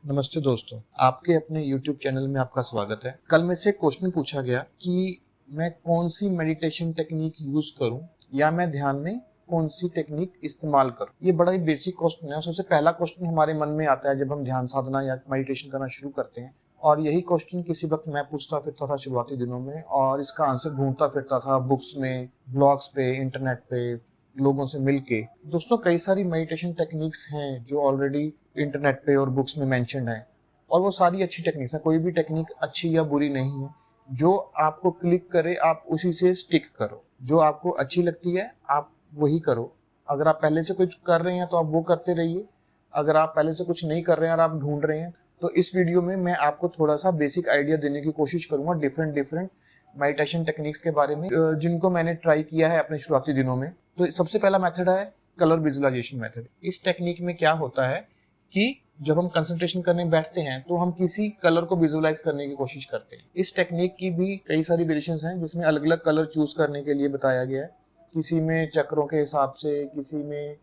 नमस्ते दोस्तों, आपके अपने YouTube चैनल में आपका स्वागत है। कल में से क्वेश्चन पूछा गया कि मैं कौन सी मेडिटेशन टेक्निक यूज करूं या मैं ध्यान में कौन सी टेक्निक इस्तेमाल करूं। ये बड़ा ही बेसिक क्वेश्चन है। सबसे पहला क्वेश्चन हमारे मन में आता है जब हम ध्यान साधना या मेडिटेशन करना शुरू करते हैं, और यही क्वेश्चन किसी वक्त मैं पूछता फिरता था शुरुआती दिनों में, और इसका आंसर ढूंढता फिरता था बुक्स में, ब्लॉग्स पे, इंटरनेट पे, लोगों से मिलके। दोस्तों, कई सारी मेडिटेशन टेक्निक्स हैं जो ऑलरेडी इंटरनेट पे और बुक्स में मेंशन्ड है, और वो सारी अच्छी टेक्निक्स हैं। कोई भी टेक्निक अच्छी या बुरी नहीं है। जो आपको क्लिक करे आप उसी से स्टिक करो। जो आपको अच्छी लगती है आप वही करो। अगर आप पहले से कुछ कर रहे हैं तो आप वो करते रहिए। अगर आप पहले से कुछ नहीं कर रहे हैं और आप ढूंढ रहे हैं, तो इस वीडियो में मैं आपको थोड़ा सा बेसिक आइडिया देने की कोशिश करूंगा डिफरेंट मेडिटेशन टेक्निक्स के बारे में, जिनको मैंने ट्राई किया है अपने शुरुआती दिनों में। तो सबसे पहला मेथड है कलर विजुअलाइजेशन मेथड। इस टेक्निक में क्या होता है कि जब हम कंसंट्रेशन करने बैठते हैं तो हम किसी कलर को विजुअलाइज करने की कोशिश करते हैं। इस टेक्निक की भी कई सारी वेरिएशंस हैं जिसमें अलग अलग कलर चूज करने के लिए बताया गया है। किसी में चक्रों के हिसाब से, किसी में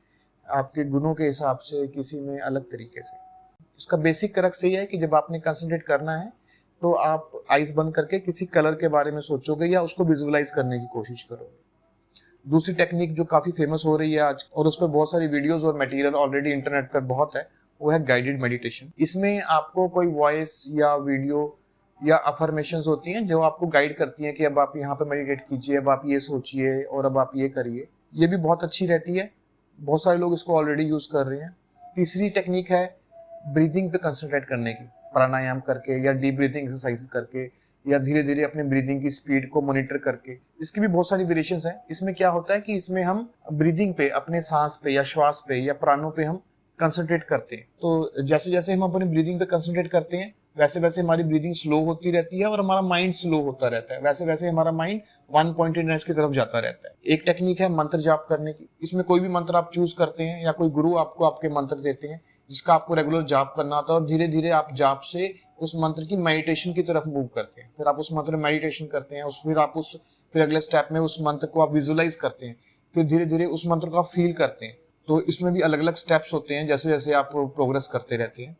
आपके गुणों के हिसाब से, किसी में अलग तरीके से। इसका बेसिक क्रक्स यही है कि जब आपने कंसंट्रेट करना है तो आप आइज बंद करके किसी कलर के बारे में सोचोगे या उसको विजुअलाइज करने की कोशिश करोगे। दूसरी टेक्निक जो काफी फेमस हो रही है आज, और उस पर बहुत सारी वीडियोस और मटेरियल ऑलरेडी इंटरनेट पर बहुत है, वो है गाइडेड मेडिटेशन। इसमें आपको कोई वॉइस या वीडियो या अफर्मेशंस होती हैं जो आपको गाइड करती हैं कि अब आप यहाँ पे मेडिटेट कीजिए, अब आप ये सोचिए और अब आप ये करिए। ये भी बहुत अच्छी रहती है। बहुत सारे लोग इसको ऑलरेडी यूज कर रहे हैं। तीसरी टेक्निक है ब्रीदिंग पे कंसंट्रेट करने की, प्राणायाम करके या डीप ब्रीदिंग एक्सरसाइज करके, या धीरे धीरे अपने ब्रीदिंग की स्पीड को मॉनिटर करके। इसकी भी बहुत सारी वेरिएशंस हैं। इसमें क्या होता है कि इसमें हम ब्रीदिंग पे, अपने सांस पे या श्वास पे या प्राणों पे हम कंसंट्रेट करते हैं। तो जैसे जैसे हम अपनी ब्रीदिंग पे कंसंट्रेट करते हैं वैसे वैसे हमारी ब्रीदिंग स्लो होती रहती है और हमारा माइंड स्लो होता रहता है। वैसे वैसे हमारा माइंड वन पॉइंटेडनेस की तरफ जाता रहता है। एक टेक्निक है मंत्र जाप करने की। इसमें कोई भी मंत्र आप चूज करते हैं या कोई गुरु आपको आपके मंत्र देते हैं जिसका आपको रेगुलर जाप करना होता है, और धीरे धीरे आप जाप से उस मंत्र की मेडिटेशन की तरफ मूव करते हैं। फिर आप उस मंत्र में मेडिटेशन करते हैं, फिर अगले स्टेप में उस मंत्र को आप विजुअलाइज करते हैं, फिर धीरे धीरे उस मंत्र को आप फील करते हैं। तो इसमें भी अलग अलग स्टेप्स होते हैं जैसे जैसे आप प्रोग्रेस करते रहते हैं।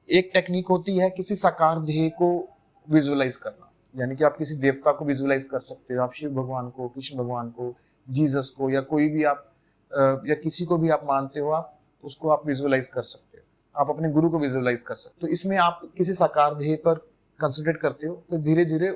एक टेक्निक होती है किसी साकार ध्येय को विजुअलाइज करना, यानी कि आप किसी देवता को विजुअलाइज कर सकते हो। आप शिव भगवान को, कृष्ण भगवान को, जीसस को, या कोई भी आप या किसी को भी आप मानते हो, आप उसको आप विजुअलाइज कर सकते हो। आप अपने गुरु को विजुअलाइज कर सकते हो। तो इसमें आप किसी साकार ध्येय पर कंसंट्रेट करते हो, तो धीरे धीरे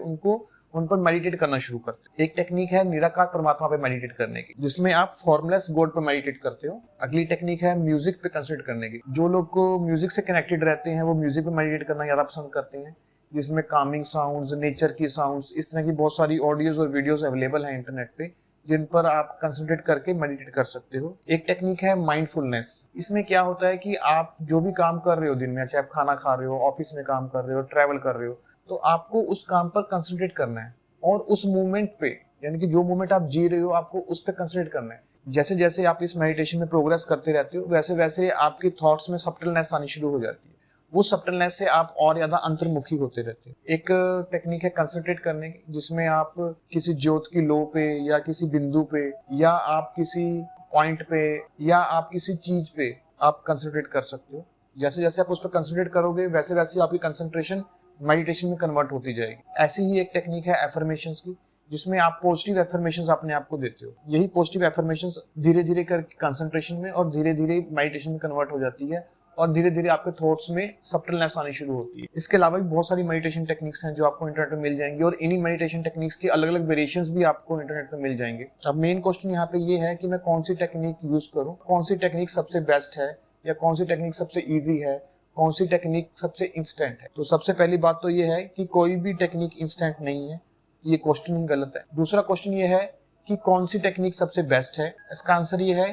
उन पर मेडिटेट करना शुरू करते हो। एक टेक्निक है निराकार परमात्मा पे मेडिटेट करने की, जिसमें आप फॉर्मलेस गॉड पर मेडिटेट करते हो। अगली टेक्निक है म्यूजिक पे कंसंट्रेट करने की। जो लोग को म्यूजिक से कनेक्टेड रहते हैं वो म्यूजिक पे मेडिटेट करना ज्यादा पसंद करते हैं, जिसमें कामिंग साउंड्स, नेचर की साउंड्स, इस तरह की बहुत सारी ऑडियोज और वीडियोस अवेलेबल हैं इंटरनेट पे, जिन पर आप कंसंट्रेट करके मेडिटेट कर सकते हो। एक टेक्निक है माइंडफुलनेस। इसमें क्या होता है कि आप जो भी काम कर रहे हो दिन में, चाहे आप खाना खा रहे हो, ऑफिस में काम कर रहे हो, ट्रैवल कर रहे हो, तो आपको उस काम पर कंसंट्रेट करना है और उस मूवमेंट पे, यानी कि जो मूवमेंट आप जी रहे हो आपको उस पर कंसंट्रेट करना है। जैसे जैसे आप इस मेडिटेशन में प्रोग्रेस करते रहते हो वैसे वैसे आपकी थॉट्स में सब्टलनेस आनी शुरू हो जाती है। वो सब्टलनेस से आप और ज्यादा अंतर्मुखी होते रहते हैं। एक टेक्निक है कंसंट्रेट करने की, जिसमें आप किसी ज्योत की लो पे या किसी बिंदु पे या आप किसी पॉइंट पे या आप किसी चीज पे आप कंसंट्रेट कर सकते हो। जैसे जैसे आप उस पर कंसंट्रेट करोगे वैसे वैसे आपकी कंसंट्रेशन मेडिटेशन में कन्वर्ट होती जाएगी। ऐसी ही एक टेक्निक है एफर्मेशंस की, जिसमें आप पॉजिटिव एफर्मेशंस अपने आप को देते हो। यही पॉजिटिव एफर्मेशंस धीरे धीरे करके कंसंट्रेशन में और धीरे धीरे मेडिटेशन में कन्वर्ट हो जाती है, और धीरे धीरे आपके थॉट्स में सब्टलनेस आनी शुरू होती है। इसके अलावा भी बहुत सारी मेडिटेशन टेक्निक्स हैं जो आपको इंटरनेट पे मिल जाएंगी, और इन्हीं मेडिटेशन टेक्निक्स की अलग अलग वेरिएशंस भी आपको इंटरनेट पे मिल जाएंगे। अब मेन क्वेश्चन यहाँ पे ये है कि मैं कौन सी टेक्निक यूज करूँ, कौन सी टेक्निक सबसे बेस्ट है, या कौन सी टेक्निक सबसे ईजी है, कौन सी टेक्निक सबसे इंस्टेंट है। तो सबसे पहली बात तो ये है कि कोई भी टेक्निक इंस्टेंट नहीं है, ये क्वेश्चन ही गलत है। दूसरा क्वेश्चन ये है कि कौन सी टेक्निक सबसे बेस्ट है। इसका आंसर ये है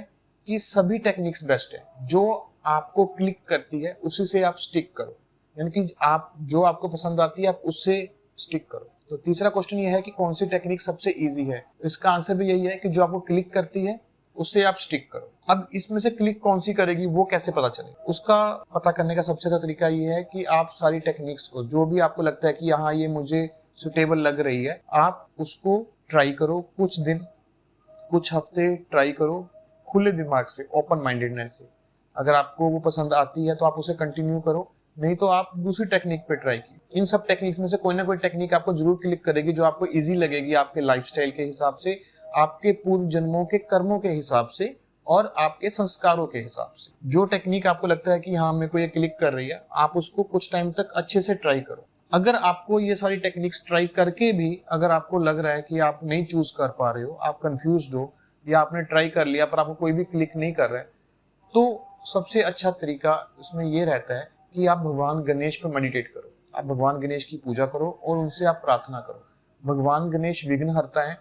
कि सभी टेक्निक्स बेस्ट है। जो आपको क्लिक करती है उसी से आप स्टिक करो, यानी कि आप जो आपको पसंद आती है आप उससे स्टिक करो। तो तीसरा क्वेश्चन ये है कि कौन सी टेक्निक सबसे इजी है। इसका आंसर भी यही है कि जो आपको क्लिक करती है उससे आप स्टिक करो। अब इसमें से क्लिक कौन सी करेगी वो कैसे पता चले, उसका पता करने का सबसे अच्छा तरीका ये है कि आप सारी टेक्निक्स को, जो भी आपको लगता है कि हाँ ये मुझे सुटेबल लग रही है, आप उसको ट्राई करो। कुछ दिन, कुछ हफ्ते ट्राई करो खुले दिमाग से, ओपन माइंडेडनेस से। अगर आपको वो पसंद आती है तो आप उसे कंटिन्यू करो, नहीं तो आप दूसरी टेक्निक पे ट्राई कीजिए। इन सब टेक्निक्स में से कोई ना कोई टेक्निक आपको जरूर क्लिक करेगी जो आपको इजी लगेगी, आपके लाइफस्टाइल के हिसाब से, आपके पूर्व जन्मों के कर्मों के हिसाब से और आपके संस्कारों के हिसाब से। जो टेक्निक आपको लगता है कि हाँ मेरे को ये क्लिक कर रही है, आप उसको कुछ टाइम तक अच्छे से ट्राई करो। अगर आपको ये सारी टेक्निक्स ट्राई करके भी अगर आपको लग रहा है कि आप नहीं चूज कर पा रहे हो, आप कंफ्यूज्ड हो, या आपने ट्राई कर लिया पर आपको कोई भी क्लिक नहीं कर रहा है, तो सबसे अच्छा तरीका इसमें ये रहता है कि आप भगवान गणेश पर मेडिटेट करो। आप भगवान गणेश की पूजा करो और उनसे आप प्रार्थना करो। भगवान गणेश विघ्न हरता है।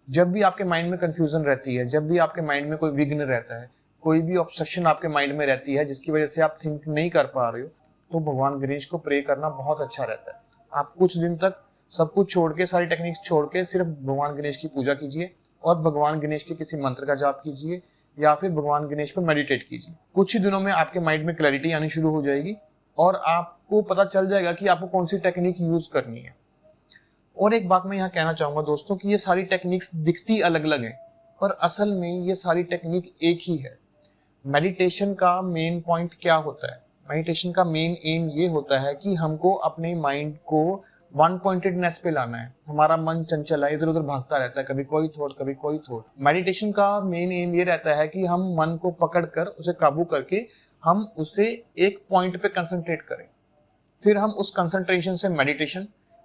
जब भी आपके माइंड में कंफ्यूजन रहती है, जब भी आपके माइंड में कोई विघ्न रहता है, कोई भी ऑब्स्ट्रक्शन आपके माइंड में रहती है जिसकी वजह से आप थिंक नहीं कर पा रहे हो, तो भगवान गणेश को प्रे करना बहुत अच्छा रहता है। आप कुछ दिन तक सब कुछ छोड़ के, सारी टेक्निक्स छोड़ के सिर्फ भगवान गणेश की पूजा कीजिए और भगवान गणेश के किसी मंत्र का जाप कीजिए या फिर भगवान गणेश पर मेडिटेट कीजिए। कुछ ही दिनों में आपके माइंड में क्लैरिटी आनी शुरू हो जाएगी और आपको पता चल जाएगा कि आपको कौन सी टेक्निक यूज करनी है। और एक बात मैं यहाँ कहना चाहूंगा दोस्तों कि ये सारी टेक्निक्स दिखती अलग अलग हैं, पर असल में ये सारी टेक्निक एक ही है। मेडिटेशन का मेन पॉइंट क्या होता है? मेडिटेशन का मेन एम ये होता है कि हमको अपने माइंड को वन पॉइंटेडनेस पे लाना है। हमारा मन चंचल है, इधर उधर भागता रहता है, कभी कोई थॉट कभी कोई थॉट। मेडिटेशन का मेन एम ये रहता है कि हम मन को पकड़कर उसे काबू करके हम उसे एक पॉइंट पे कंसंट्रेट करें, फिर हम उस कंसंट्रेशन से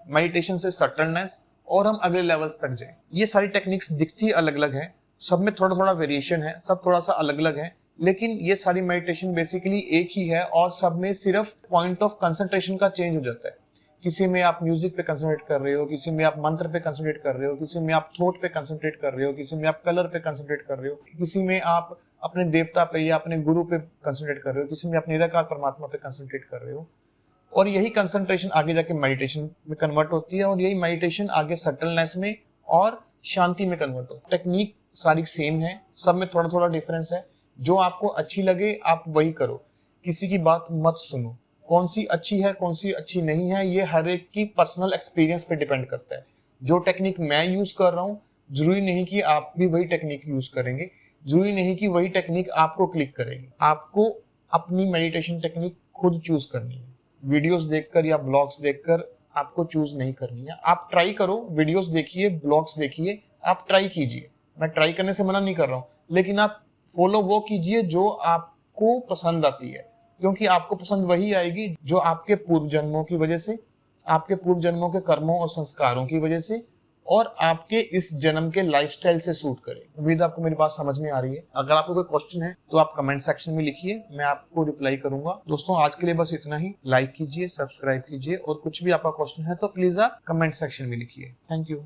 मेडिटेशन से सटलनेस और हम अगले लेवल्स तक जाएं। ये सारी टेक्निक्स दिखती अलग अलग हैं, सब में थोड़ा थोड़ा वेरिएशन है, सब थोड़ा सा अलग अलग है, लेकिन ये सारी मेडिटेशन बेसिकली एक ही है और सब में सिर्फ पॉइंट ऑफ कंसंट्रेशन का चेंज हो जाता है। किसी में आप म्यूजिक पे कंसंट्रेट कर रहे हो, किसी में आप मंत्र पे कंसंट्रेट कर रहे हो, किसी में आप थॉट पे कंसंट्रेट कर रहे हो, किसी में आप कलर पे कंसंट्रेट कर रहे हो, किसी में आप अपने देवता पे या अपने गुरु पे कंसंट्रेट कर रहे हो, किसी में आप निराकार परमात्मा पे कंसंट्रेट कर रहे हो। और यही कंसंट्रेशन आगे जाके मेडिटेशन में कन्वर्ट होती है और यही मेडिटेशन आगे सटलनेस में और शांति में कन्वर्ट होती है। टेक्निक सारी सेम है, सब में थोड़ा थोड़ा डिफरेंस है। जो आपको अच्छी लगे आप वही करो, किसी की बात मत सुनो। कौन सी अच्छी है कौन सी अच्छी नहीं है ये हर एक की पर्सनल एक्सपीरियंस पे डिपेंड करता है। जो टेक्निक मैं यूज कर रहा हूँ जरूरी नहीं कि आप भी वही टेक्निक यूज करेंगे, जरूरी नहीं कि वही टेक्निक आपको क्लिक करेगी। आपको अपनी मेडिटेशन टेक्निक खुद चूज करनी है। वीडियोस देखकर या ब्लॉग्स देखकर आपको चूज नहीं करनी है। आप ट्राई करो, वीडियोस देखिए, ब्लॉग्स देखिए, आप ट्राई कीजिए। मैं ट्राई करने से मना नहीं कर रहा हूँ, लेकिन आप फॉलो वो कीजिए जो आपको पसंद आती है, क्योंकि आपको पसंद वही आएगी जो आपके पूर्व जन्मों की वजह से, आपके पूर्व जन्मों के कर्मों और संस्कारों की वजह से और आपके इस जन्म के लाइफस्टाइल से सूट करे। उम्मीद आपको मेरी बात समझ में आ रही है। अगर आपको कोई क्वेश्चन है तो आप कमेंट सेक्शन में लिखिए, मैं आपको रिप्लाई करूंगा। दोस्तों आज के लिए बस इतना ही। लाइक कीजिए, सब्सक्राइब कीजिए और कुछ भी आपका क्वेश्चन है तो प्लीज आप कमेंट सेक्शन में लिखिए। Thank you.